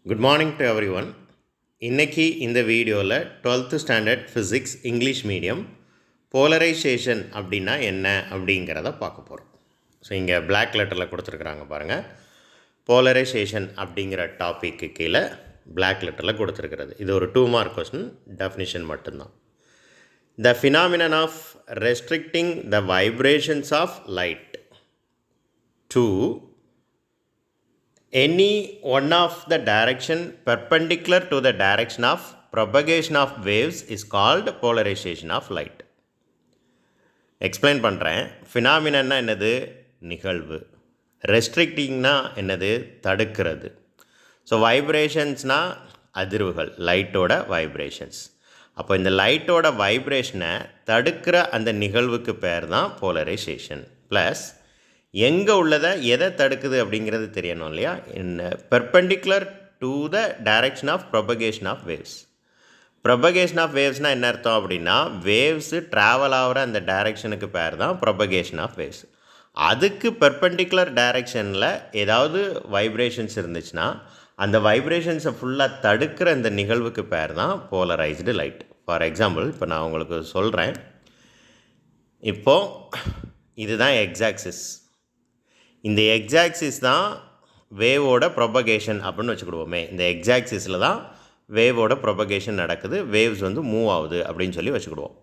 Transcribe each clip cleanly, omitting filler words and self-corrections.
Good morning to every one. இன்றைக்கி இந்த வீடியோவில் 12th standard physics English medium polarisation அப்படின்னா என்ன அப்படிங்கிறத பார்க்க போகிறோம். ஸோ இங்கே பிளாக் லெட்டரில் கொடுத்துருக்குறாங்க பாருங்கள். போலரைசேஷன் அப்படிங்கிற டாப்பிக்கு கீழே பிளாக் லெட்டரில் கொடுத்துருக்கிறது. இது ஒரு 2 மார்க் கொஸ்டின், டெஃபினிஷன் மட்டும்தான். The phenomenon of restricting the vibrations of light to any one of the direction perpendicular to the direction of propagation of waves is called polarization of light. Explain பண்ணுறேன். ஃபினாமினன்னா என்னது? நிகழ்வு. ரெஸ்ட்ரிக்டிங்னா என்னது? தடுக்கிறது. So வைப்ரேஷன்ஸ்னால் அதிர்வுகள், லைட்டோட vibrations. அப்போ இந்த லைட்டோட வைப்ரேஷனை தடுக்கிற அந்த நிகழ்வுக்கு பேர் தான் போலரைசேஷன். ப்ளஸ் எங்கே உள்ளதை எதை தடுக்குது அப்படிங்கிறது தெரியணும் இல்லையா? Perpendicular to the direction of propagation of waves. Propagation of வேவ்ஸ்னால் என்ன அர்த்தம் அப்படின்னா, வேவ்ஸு ட்ராவல் ஆகிற அந்த டைரக்ஷனுக்கு பேர் தான் ப்ரொபகேஷன் ஆஃப் வேவ்ஸ். அதுக்கு பெர்பெண்டிகுலர் டைரக்ஷனில் ஏதாவது வைப்ரேஷன்ஸ் இருந்துச்சுன்னா அந்த வைப்ரேஷன்ஸை ஃபுல்லாக தடுக்கிற இந்த நிகழ்வுக்கு பேர் தான் போலரைஸ்டு லைட். ஃபார் எக்ஸாம்பிள் இப்போ நான் உங்களுக்கு சொல்கிறேன். இப்போது இதுதான் எக்ஸாக்சிஸ். இந்த எக்ஸாக்சிஸ் தான் வேவோட ப்ரொபகேஷன் அப்படின்னு வச்சுக்கிடுவோமே. இந்த எக்ஸாக்சிஸில் தான் வேவோட ப்ரொபகேஷன் நடக்குது, வேவ்ஸ் வந்து மூவ் ஆகுது அப்படின்னு சொல்லி வச்சுக்கிடுவோம்.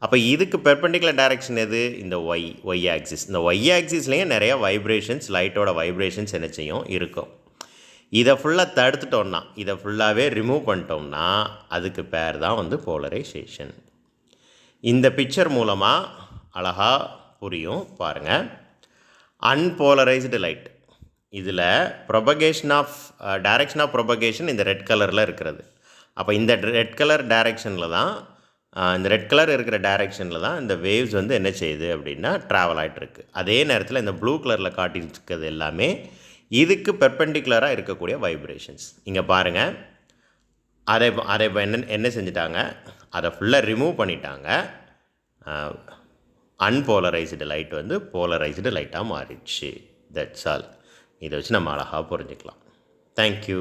அப்போ இதுக்கு பெர்பெண்டிகுலர் டைரக்ஷன் எது? இந்த ஒய் ஆக்சிஸ். இந்த ஒய் ஆக்சிஸ்லேயும் நிறையா வைப்ரேஷன்ஸ், லைட்டோட வைப்ரேஷன்ஸ் என்ன செய்யும்? இருக்கும். இதை ஃபுல்லாக தடுத்துட்டோம்னா, இதை ஃபுல்லாகவே ரிமூவ் பண்ணிட்டோம்னா அதுக்கு பேர் தான் வந்து போலரைசேஷன். இந்த பிக்சர் மூலமாக அழகாக புரியும் பாருங்கள். அன்போலரைஸ்டு லைட், இதில் propagation of direction of propagation இந்த ரெட் கலரில் இருக்கிறது. அப்போ இந்த ரெட் கலர் டைரக்ஷனில் தான், இந்த ரெட் கலர் இருக்கிற டைரக்ஷனில் தான் இந்த வேவ்ஸ் வந்து என்ன செய்யுது அப்படின்னா ட்ராவல் ஆகிட்டுருக்கு. அதே நேரத்தில் இந்த ப்ளூ கலரில் காட்டியிருக்கிறது எல்லாமே இதுக்கு பெர்பெண்டிகுலராக இருக்கக்கூடிய வைப்ரேஷன்ஸ். இங்கே பாருங்கள், அதை இப்போ என்ன செஞ்சிட்டாங்க? அதை ஃபுல்லாக ரிமூவ் பண்ணிட்டாங்க. அன்போலரைஸ்டு லைட் வந்து போலரைஸ்டு லைட்டாக மாறிடுச்சு. That's all. இதை வச்சு நம்ம அழகாக புரிஞ்சுக்கலாம். தேங்க்யூ.